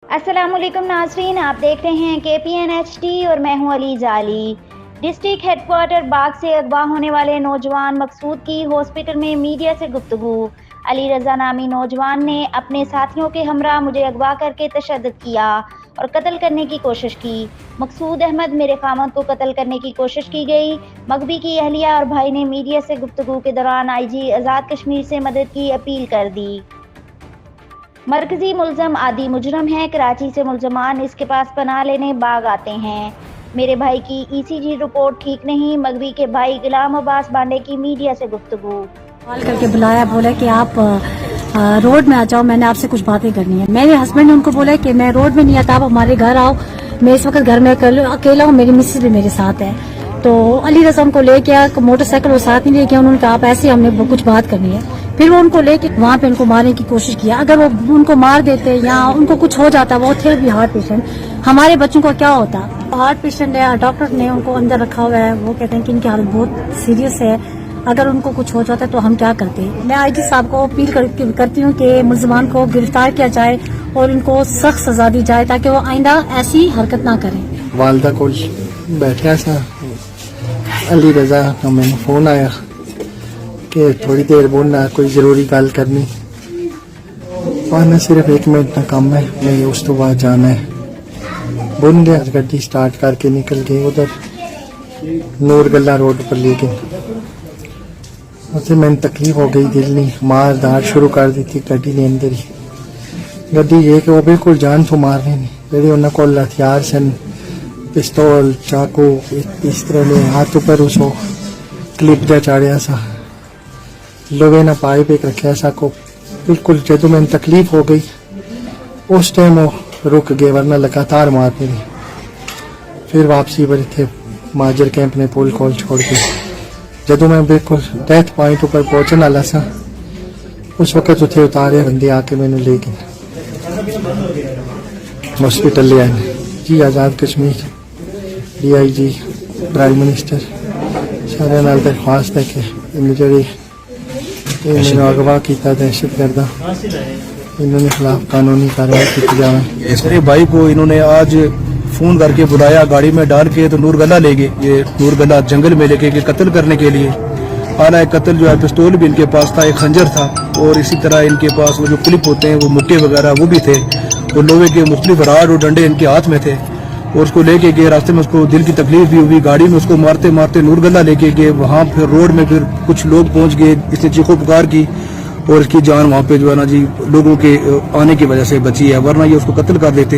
अस्सलामुअलैकुम नाज़रीन, आप देख रहे हैं KPN HD और मैं हूं अली जाली। डिस्ट्रिक्ट हेडक्वार्टर बाग से अगवा होने वाले नौजवान मकसूद की हॉस्पिटल में मीडिया से गुफ्तगू। अली रज़ा नामी नौजवान ने अपने साथियों के हमरा मुझे अगवा करके तशद्दुद किया और कत्ल करने की कोशिश की। मकसूद अहमद मेरे खामद को कत्ल करने की कोशिश की गई। मगबी की अहलिया और भाई ने मीडिया से गुफ्तगू के दौरान IG आज़ाद कश्मीर से मदद की अपील कर दी। मरकजी मुल्ज़म आदि मुजरम है। कराची से मुल्ज़मान इसके पास पनाह लेने बाग आते हैं। मेरे भाई की ECG रिपोर्ट ठीक नहीं। मगबी के भाई गुलाम अब्बास बांडे की मीडिया से गुफ्तगू। कॉल करके बुलाया, बोला कि आप रोड में आ जाओ, मैंने आपसे कुछ बातें करनी है। मेरे हस्बैंड ने उनको बोला कि मैं रोड में नहीं आता, आप हमारे घर आओ, मैं इस वक्त घर में अकेला हूँ, मेरी मिसेज भी मेरे साथ है। तो अली रज़ा उनको लेके आया, मोटरसाइकिल वो साथ नहीं लेके आया। उन्होंने कहा आप ऐसे, हमने कुछ बात करनी है। फिर वो उनको लेके वहाँ पे उनको मारने की कोशिश किया। अगर वो उनको मार देते या उनको कुछ हो जाता, वो थे भी हार्ट पेशेंट, हमारे बच्चों को क्या होता। हार्ट पेशेंट है, डॉक्टर ने उनको अंदर रखा हुआ है, वो कहते हैं कि इनकी हालत बहुत सीरियस है, अगर उनको कुछ हो जाता है तो हम क्या करते। मैं IG साहब को अपील करती हूँ कि मुल्ज़मान को गिरफ्तार किया जाए और इनको सख्त सजा दी जाए ताकि वो आइंदा ऐसी हरकत ना करें। वालदा को बैठा सा अली रज़ा का मैंने फोन आया कि थोड़ी देर बोलना, कोई ज़रूरी गल करनी। आना सिर्फ 1 मिनट का काम है, मैं उस तो बाद जाना है। बुन गया, गड्डी स्टार्ट करके निकल गए उधर नूर गल्ला रोड पर ले गए। उससे मैंने तकलीफ हो गई, दिल नहीं, मार दार शुरू कर दी थी गड्डी ने अंदर ही। गड्डी ये कि वो बिल्कुल जान तो मार रहे नहीं, ਜਿਹੜੇ ਉਹਨਾਂ ਕੋਲ हथियार सन, पिस्तौल, चाकू, इस तरह ने हाथ ऊपर उसको क्लिप जा चाड़िया सा, लोहे ना पाइप एक रखा सा को। बिल्कुल जो मैंने तकलीफ हो गई उस टाइम वो रुक गए, वरना लगातार मारते रहे। फिर वापसी पर थे माजर कैंप ने पुल खोल छोड़ के। जदों मैं बिल्कुल डेथ पॉइंट ऊपर पहुंचने वाला सा, उस वक्त उठे उतारे बंदे आके मैंने ले गए हॉस्पिटल ले आए। जी Azad Kashmir DIG prime minister सारे नाल दरख्वास्त है कि इन्होंने मैंने अगवा किया दहशत गर्दा, इन्होंने खिलाफ कानूनी कार्रवाई की जाए। मेरे भाई को इन्होंने आज फोन करके बुलाया, गाड़ी में डाल के तो नूरगला ले गए। ये नूरगला जंगल में लेके गए कत्ल करने के लिए। हालांकि कत्ल जो है, पिस्तौल भी इनके पास था, एक खंजर था, और इसी तरह इनके पास वो जो क्लिप होते हैं, वो मुट्टे वगैरह वो भी थे, और लोहे के मुख्तलिफ राड और डंडे इनके हाथ में थे। और उसको लेके गए, रास्ते में उसको दिल की तकलीफ भी हुई, गाड़ी में उसको मारते मारते नूरगला लेके गए। वहाँ फिर रोड में फिर कुछ लोग पहुंच गए, इसने चीखो पुकार की और इसकी जान वहाँ पे जो है ना जी लोगों के आने की वजह से बची है, वरना ये उसको कत्ल कर देते।